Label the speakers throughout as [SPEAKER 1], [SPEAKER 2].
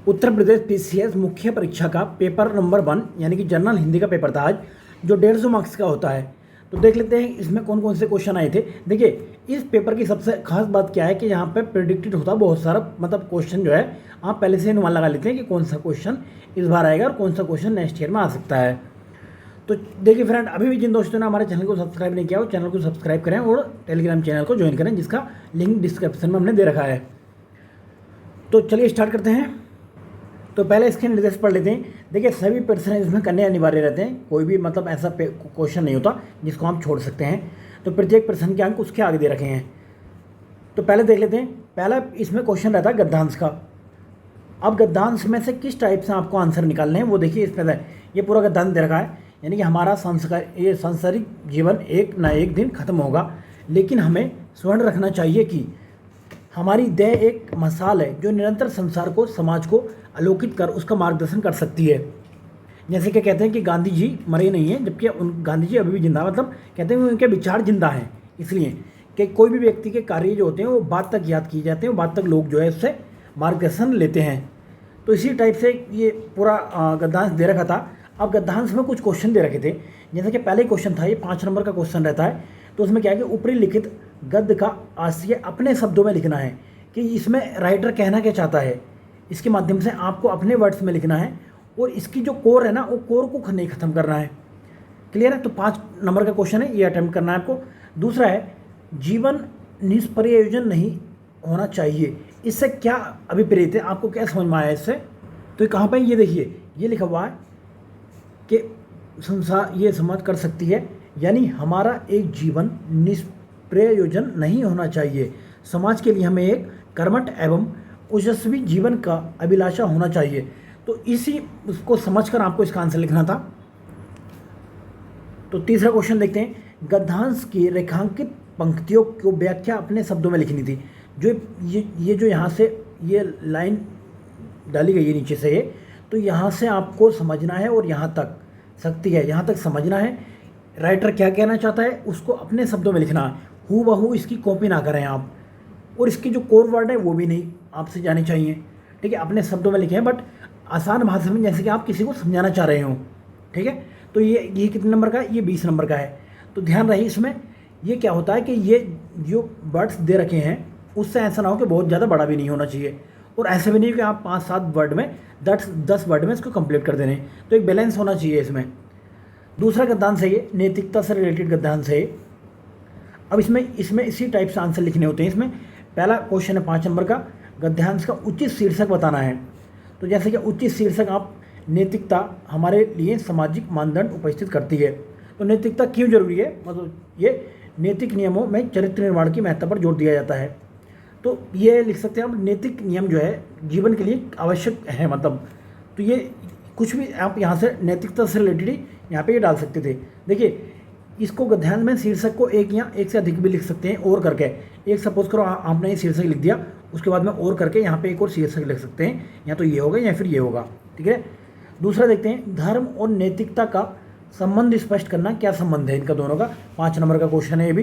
[SPEAKER 1] Uttar Pradesh PCS मुख्य परीक्षा का पेपर नंबर 1 यानी कि जनरल हिंदी का पेपर था आज, जो 150 मार्क्स का होता है। तो देख लेते हैं इसमें कौन कौन से क्वेश्चन आए थे। देखिए, इस पेपर की सबसे खास बात क्या है कि यहाँ पे प्रेडिक्टेड होता है बहुत सारा, मतलब क्वेश्चन जो है आप पहले से अनुमान लगा लेते हैं कि कौन सा क्वेश्चन इस बार आएगा और कौन सा क्वेश्चन नेक्स्ट ईयर में आ सकता है। तो देखिए फ्रेंड, अभी भी जिन दोस्तों ने हमारे चैनल को सब्सक्राइब नहीं किया वो चैनल को सब्सक्राइब करें और टेलीग्राम चैनल को ज्वाइन करें, जिसका लिंक डिस्क्रिप्शन में हमने दे रखा है। तो चलिए स्टार्ट करते हैं। तो पहले इसके निर्देश पढ़ लेते हैं। देखिए, सभी प्रश्न इसमें करने अनिवार्य रहते हैं, कोई भी मतलब ऐसा क्वेश्चन नहीं होता जिसको हम छोड़ सकते हैं। तो प्रत्येक प्रश्न के अंक उसके आगे दे रखे हैं। तो पहले देख लेते हैं। पहला इसमें क्वेश्चन रहता है गद्यांश का। अब गद्यांश में से किस टाइप से आपको आंसर निकालने हैं वो देखिए इसमें है। ये पूरा गद्यांश दे रखा है, यानी कि हमारा सांसारिक जीवन एक ना एक दिन खत्म होगा, लेकिन हमें स्मरण रखना चाहिए कि हमारी देह एक मसाल है जो निरंतर संसार को, समाज को आलोकित कर उसका मार्गदर्शन कर सकती है। जैसे कि कहते हैं कि गांधी जी मरे नहीं हैं, जबकि गांधी जी अभी भी जिंदा, मतलब कहते हैं कि उनके विचार जिंदा हैं, इसलिए कि कोई भी व्यक्ति के कार्य जो होते हैं वो बात तक याद किए जाते हैं, वो बात तक लोग जो है उससे मार्गदर्शन लेते हैं। तो इसी टाइप से ये पूरा गद्यांश दे रखा था। अब गद्यांश में कुछ क्वेश्चन दे रखे थे, जैसे कि पहले क्वेश्चन था, ये 5 नंबर का क्वेश्चन रहता है। तो उसमें क्या है कि ऊपरी लिखित गद्य का आशय अपने शब्दों में लिखना है, कि इसमें राइटर कहना क्या चाहता है, इसके माध्यम से आपको अपने वर्ड्स में लिखना है, और इसकी जो कोर है ना, वो कोर को नहीं ख़त्म करना है। क्लियर है? तो 5 नंबर का क्वेश्चन है, ये अटेम्प्ट करना है आपको। दूसरा है, जीवन निष्प्रयोजन नहीं होना चाहिए, इससे क्या अभिप्रेत है, आपको क्या समझ में आया इससे? तो ये कहाँ पर, ये देखिए ये लिखा हुआ है कि संसार ये समाज कर सकती है, यानी हमारा एक जीवन निष्प्रयोजन नहीं होना चाहिए, समाज के लिए हमें एक कर्मठ एवं ओजस्वी जीवन का अभिलाषा होना चाहिए। तो इसी उसको समझकर आपको इसका आंसर लिखना था। तो तीसरा क्वेश्चन देखते हैं। गद्यांश की रेखांकित पंक्तियों को व्याख्या अपने शब्दों में लिखनी थी। जो ये जो यहाँ से ये लाइन डाली गई है नीचे से, ये तो यहाँ से आपको समझना है और यहाँ तक शक्ति है, यहाँ तक समझना है राइटर क्या कहना चाहता है, उसको अपने शब्दों में लिखना है। हूबहू इसकी कॉपी ना करें आप, और इसकी जो कोर वर्ड है वो भी नहीं आपसे जाने चाहिए, ठीक है? अपने शब्दों में लिखें, बट आसान भाषा में, जैसे कि आप किसी को समझाना चाह रहे हो, ठीक है? तो ये कितने नंबर का है? ये 20 नंबर का है। तो ध्यान रहे इसमें, ये क्या होता है कि ये जो वर्ड्स दे रखे हैं उससे ऐसा ना हो कि बहुत ज़्यादा बड़ा भी नहीं होना चाहिए, और ऐसे भी नहीं कि आप 5-7 वर्ड में 10 वर्ड में इसको कंप्लीट कर दे रहे हैं। तो एक बैलेंस होना चाहिए इसमें। दूसरा गद्यांश है ये, नैतिकता से रिलेटेड गद्यांश है। अब इसमें इसी टाइप से आंसर लिखने होते हैं। इसमें पहला क्वेश्चन है 5 नंबर का, गद्यांश का उचित शीर्षक बताना है। तो जैसे कि उचित शीर्षक आप, नैतिकता हमारे लिए सामाजिक मानदंड उपस्थित करती है। तो नैतिकता क्यों जरूरी है, मतलब ये नैतिक नियमों में चरित्र निर्माण की महत्ता पर जोर दिया जाता है। तो ये लिख सकते हैं आप, नैतिक नियम जो है जीवन के लिए आवश्यक है, मतलब तो ये कुछ भी आप यहाँ से नैतिकता से रिलेटेड ही यहाँ पे ये डाल सकते थे। देखिए, इसको गद्यांश में शीर्षक को एक या एक से अधिक भी लिख सकते हैं, और करके एक सपोज करो आपने ये शीर्षक लिख दिया, उसके बाद में और करके यहाँ पे एक और शीर्षक लिख सकते हैं, या तो ये होगा या फिर ये होगा, ठीक है? दूसरा देखते हैं, धर्म और नैतिकता का संबंध स्पष्ट करना, क्या संबंध है इनका दोनों का? 5 नंबर का क्वेश्चन है ये भी।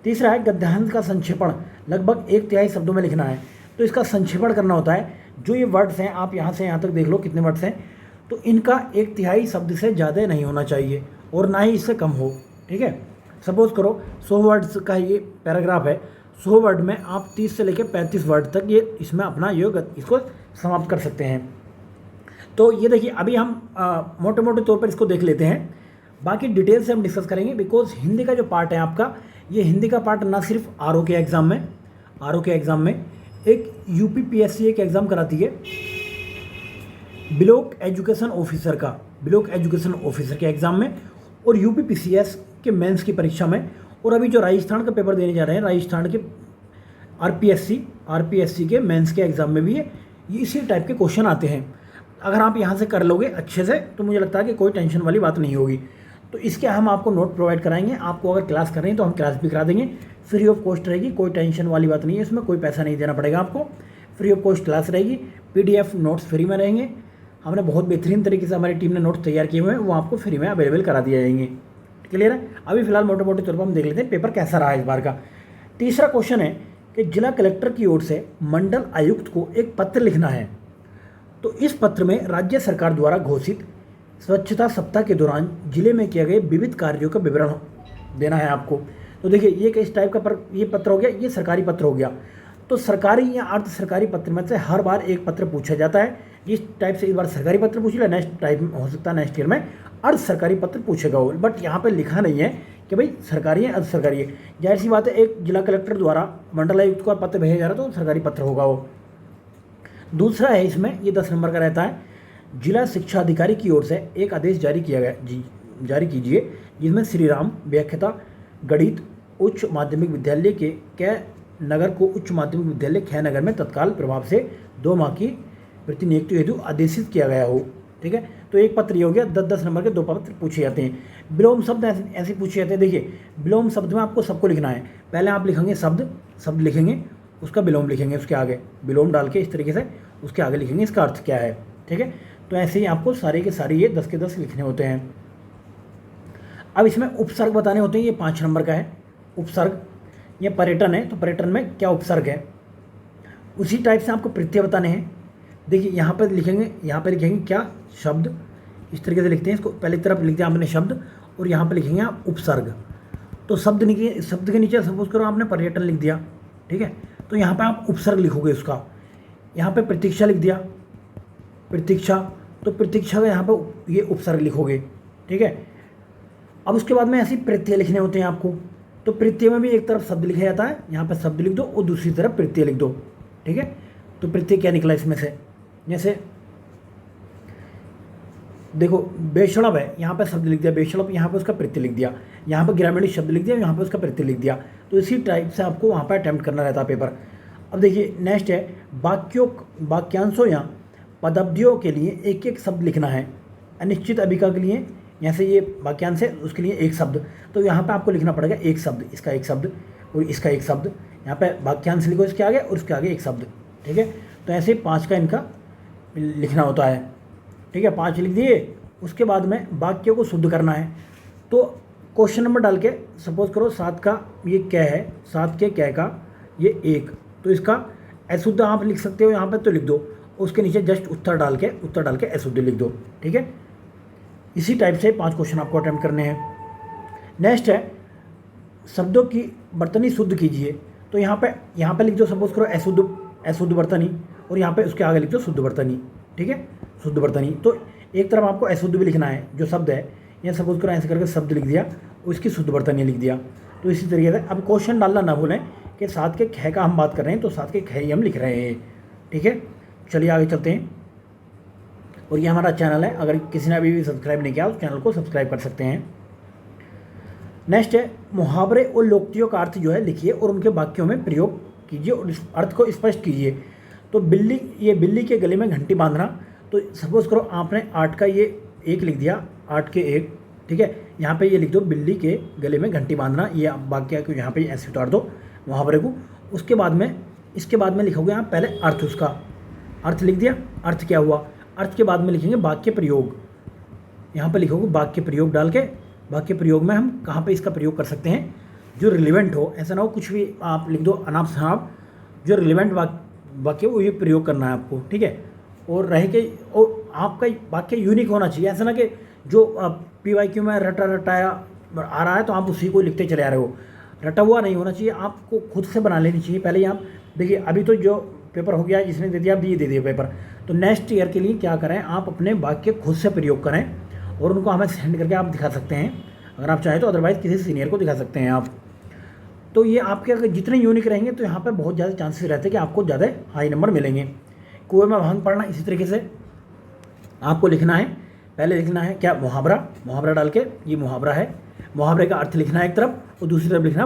[SPEAKER 1] तीसरा है, गद्यांश का संक्षेपण लगभग 1/3 शब्दों में लिखना है। तो इसका संक्षेपण करना होता है, जो ये वर्ड्स हैं आप यहाँ से यहाँ तक देख लो कितने वर्ड्स हैं, तो इनका 1/3 शब्द से ज़्यादा नहीं होना चाहिए, और ना ही इससे कम हो, ठीक है? सपोज करो 100 वर्ड्स का ये पैराग्राफ है, 100 वर्ड में आप 30 से लेकर 35 वर्ड तक ये इसमें अपना इसको समाप्त कर सकते हैं। तो ये देखिए, अभी हम मोटे मोटे तौर पर इसको देख लेते हैं, बाकी डिटेल से हम डिस्कस करेंगे। बिकॉज हिंदी का जो पार्ट है आपका, ये हिंदी का पार्ट ना सिर्फ आरओ के एग्ज़ाम में एक यूपीपीएससी एक एग्ज़ाम कराती है ब्लॉक एजुकेशन ऑफिसर के एग्ज़ाम में, और यूपीपीसीएस के मेंस की परीक्षा में, और अभी जो राजस्थान का पेपर देने जा रहे हैं, राजस्थान के आरपीएससी के मेंस के एग्ज़ाम में भी ये इसी टाइप के क्वेश्चन आते हैं। अगर आप यहाँ से कर लोगे अच्छे से, तो मुझे लगता है कि कोई टेंशन वाली बात नहीं होगी। तो इसके हम आपको नोट प्रोवाइड कराएंगे। आपको अगर क्लास कर रहे हैं तो हम क्लास भी करा देंगे, फ्री ऑफ कॉस्ट रहेगी, कोई टेंशन वाली बात नहीं है, इसमें कोई पैसा नहीं देना पड़ेगा आपको, फ्री ऑफ कॉस्ट क्लास रहेगी। पीडीएफ नोट्स फ्री में रहेंगे, हमने बहुत बेहतरीन तरीके से हमारी टीम ने नोट्स तैयार किए हुए हैं, वो आपको फ्री में अवेलेबल करा दिए जाएंगे। क्लियर है? अभी फिलहाल मोटे मोटे तौर पर हम देख लेते हैं पेपर कैसा रहा इस बार का। तीसरा क्वेश्चन है कि जिला कलेक्टर की ओर से मंडल आयुक्त को एक पत्र लिखना है। तो इस पत्र में राज्य सरकार द्वारा घोषित स्वच्छता सप्ताह के दौरान जिले में किए गए विविध कार्यों का विवरण देना है आपको। तो देखिए ये किस टाइप का ये पत्र हो गया, ये सरकारी पत्र हो गया। तो सरकारी या अर्ध सरकारी पत्र में से हर बार एक पत्र पूछा जाता है। इस टाइप से इस बार सरकारी पत्र पूछ लिया, नेक्स्ट टाइप हो सकता है नेक्स्ट ईयर में अर्ध सरकारी पत्र पूछेगा वो, बट यहाँ पर लिखा नहीं है कि भाई सरकारी है अर्ध सरकारी है। जाहिर सी बात है, एक जिला कलेक्टर द्वारा मंडलायुक्त को पत्र भेजा जा रहा है तो सरकारी पत्र होगा वो। दूसरा है इसमें, ये 10 नंबर का रहता है, जिला शिक्षा अधिकारी की ओर से एक आदेश जारी किया गया जारी कीजिए जिसमें श्री राम व्याख्याता गणित उच्च माध्यमिक विद्यालय के नगर को उच्च माध्यमिक विद्यालय खे नगर में तत्काल प्रभाव से 2 माह की प्रतिनियुक्ति हेतु आदेशित किया गया हो। ठीक है, तो एक पत्र ये हो गया। 10-10 नंबर के 2 पत्र पूछे जाते हैं। विलोम शब्द ऐसे पूछे जाते हैं। देखिए विलोम शब्द में आपको सबको लिखना है। पहले आप लिखेंगे शब्द लिखेंगे, उसका विलोम लिखेंगे, उसके आगे विलोम डाल के इस तरीके से उसके आगे लिखेंगे इसका अर्थ क्या है। ठीक है, तो ऐसे ही आपको सारे के सारे ये 10 के 10 लिखने होते हैं। अब इसमें उपसर्ग बताने होते हैं। ये 5 नंबर का है उपसर्ग। ये पर्यटन है, तो पर्यटन में क्या उपसर्ग है। उसी टाइप से आपको प्रत्यय बताने हैं। देखिए यहाँ पर लिखेंगे क्या शब्द, इस तरीके से लिखते हैं इसको। पहले तरफ लिखते हैं आपने शब्द और यहाँ पर लिखेंगे आप उपसर्ग। तो शब्द के नीचे सपोज करो आपने पर्यटन लिख दिया। ठीक है, तो यहाँ पे आप उपसर्ग लिखोगे उसका। यहाँ पे प्रतीक्षा लिख दिया, प्रतीक्षा, तो प्रतीक्षा का यहाँ पे ये उपसर्ग लिखोगे। ठीक है, अब उसके बाद में ऐसे प्रत्यय लिखने होते हैं आपको। तो प्रत्यय में भी एक तरफ शब्द लिखा जाता है, यहाँ पे शब्द लिख दो और दूसरी तरफ प्रत्यय लिख दो। ठीक है, तो प्रत्यय क्या निकला इसमें से, जैसे देखो बेशड़ब है, यहाँ पे शब्द लिख दिया बेशड़ब, यहाँ पे उसका प्रत्यय लिख दिया, यहाँ पे ग्रामीणी शब्द लिख दिया, यहाँ पे उसका प्रत्यय लिख दिया। तो इसी टाइप से आपको वहाँ पर अटेम्प्ट करना रहता है पेपर। अब देखिए नेक्स्ट है वाक्यांशों या पदावधियों के लिए एक एक शब्द लिखना है। अनिश्चित अभिका के लिए जैसे ये वाक्यांश है उसके लिए एक शब्द, तो यहाँ पे आपको लिखना पड़ेगा एक शब्द, इसका एक शब्द और इसका एक शब्द। यहाँ पे वाक्यांश लिखो इसके आगे और उसके आगे एक शब्द। ठीक है, तो ऐसे 5 का इनका लिखना होता है। ठीक है, 5 लिख दिए। उसके बाद में वाक्यों को शुद्ध करना है। तो क्वेश्चन नंबर डाल के सपोज करो 7 का ये क्या है, 7 के क्या का ये 1, तो इसका अशुद्ध आप लिख सकते हो यहाँ पे, तो लिख दो। उसके नीचे जस्ट उत्तर डाल के अशुद्ध लिख दो। ठीक है, इसी टाइप से 5 क्वेश्चन आपको अटेम्प्ट करने हैं। नेक्स्ट है शब्दों की बर्तनी शुद्ध कीजिए। तो यहाँ पे लिख दो सपोज करो अशुद्ध बर्तनी और यहाँ पे उसके आगे लिख दो शुद्ध बर्तनी। ठीक है, शुद्ध बर्तनी। तो एक तरफ आपको अशुद्ध भी लिखना है जो शब्द है, या सपोज करो ऐसे करके शब्द लिख दिया और इसकी शुद्ध बर्तनी लिख दिया। तो इसी तरीके से अब क्वेश्चन डालना ना भूलें कि 7 के ख का हम बात कर रहे हैं, तो 7 के ख ही हम लिख रहे हैं। ठीक है, चलिए आगे चलते हैं। और ये हमारा चैनल है, अगर किसी ने अभी भी सब्सक्राइब नहीं किया उस चैनल को सब्सक्राइब कर सकते हैं। नेक्स्ट है मुहावरे और लोकोक्तियों का अर्थ जो है लिखिए और उनके वाक्यों में प्रयोग कीजिए और इस अर्थ को स्पष्ट कीजिए। तो बिल्ली के गले में घंटी बांधना। तो सपोज करो आपने 8 का ये 1 लिख दिया, 8 के 1। ठीक है, यहाँ पे ये लिख दो बिल्ली के गले में घंटी बांधना। ये वाक्य को यहाँ पे ऐसे उतार दो मुहावरे को। उसके बाद में इसके बाद में लिखोगे आप पहले अर्थ, उसका अर्थ लिख दिया, अर्थ क्या हुआ। अर्थ के बाद में लिखेंगे वाक्य प्रयोग। यहाँ पे लिखोगे वाक्य प्रयोग डाल के। वाक्य प्रयोग में हम कहाँ पे इसका प्रयोग कर सकते हैं, जो रिलेवेंट हो, ऐसा ना हो कुछ भी आप लिख दो अनाप शनाप, जो रिलेवेंट वाक्य वो ये प्रयोग करना है आपको। ठीक है, और रहे के और आपका वाक्य यूनिक होना चाहिए। ऐसा ना कि जो PYQ में रटाया आ रहा है तो आप उसी को लिखते चले आ रहे हो, रटा हुआ नहीं होना चाहिए, आपको खुद से बना लेनी चाहिए। पहले आप देखिए अभी तो जो पेपर हो गया जिसने दे दिया आप दे दिए पेपर, तो नेक्स्ट ईयर के लिए क्या करें, आप अपने वाक्य खुद से प्रयोग करें और उनको हमें सेंड करके आप दिखा सकते हैं अगर आप चाहें तो, अदरवाइज़ किसी सीनियर को दिखा सकते हैं आप। तो ये आपके अगर जितने यूनिक रहेंगे तो यहाँ पर बहुत ज़्यादा चांसेस रहते हैं कि आपको ज़्यादा हाई नंबर मिलेंगे। कुएं में भांग पड़ना, इसी तरीके से आपको लिखना है। पहले लिखना है क्या, मुहावरा डाल के, ये मुहावरा है, मुहावरे का अर्थ लिखना है एक तरफ और दूसरी तरफ लिखना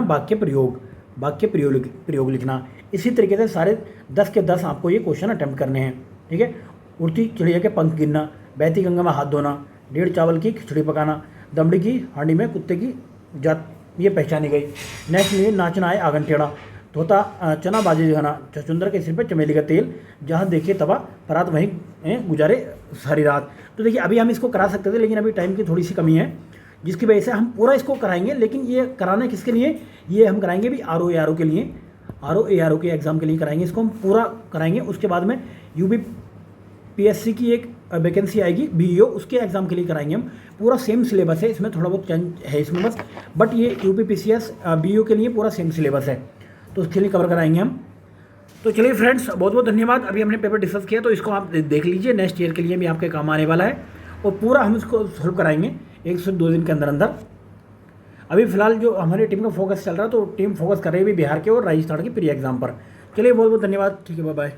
[SPEAKER 1] वाक्य प्रयोग लिखना। इसी तरीके से सारे 10 के 10 आपको ये क्वेश्चन अटेम्प्ट करने हैं। ठीक है, उड़ती चिड़िया के पंख गिनना, बहती गंगा में हाथ धोना, 1.5 चावल की खिचड़ी पकाना, दमड़ी की हांडी में कुत्ते की जात ये पहचानी गई। नेक्स्ट लिए नाचना है आंगन टेढ़ा, धोता चना बाजी दिखाना, चुंदर के सिर पर चमेली का तेल, जहाँ देखे तबा परात वहीं गुजारे सारी रात। तो देखिए अभी हम इसको करा सकते थे लेकिन अभी टाइम की थोड़ी सी कमी है, जिसकी वजह से हम पूरा इसको कराएंगे। लेकिन ये कराना किसके लिए, ये हम कराएंगे भी RO के लिए, RO ARO के एग्ज़ाम के लिए कराएंगे, इसको हम पूरा कराएंगे। उसके बाद में पीएससी की एक वैकेंसी आएगी बीईओ, उसके एग्ज़ाम के लिए कराएंगे हम। पूरा सेम सिलेबस है, इसमें थोड़ा बहुत चेंज है इसमें बस, बट ये यूपी पीसीएस बीईओ के लिए पूरा सेम सिलेबस है, तो उसके लिए कवर कराएंगे हम। तो चलिए फ्रेंड्स, बहुत बहुत धन्यवाद। अभी हमने पेपर डिस्कस किया, तो इसको आप देख लीजिए, नेक्स्ट ईयर के लिए भी आपके काम आने वाला है, और पूरा हम इसको सोल्व कराएंगे 1 से 2 दिन के अंदर अंदर। अभी फिलहाल जो हमारी टीम का फोकस चल रहा है, तो टीम फोकस कर रही है बिहार के और राजस्थान के प्री एग्जाम पर। चलिए बहुत बहुत धन्यवाद, ठीक है, बाय बाय।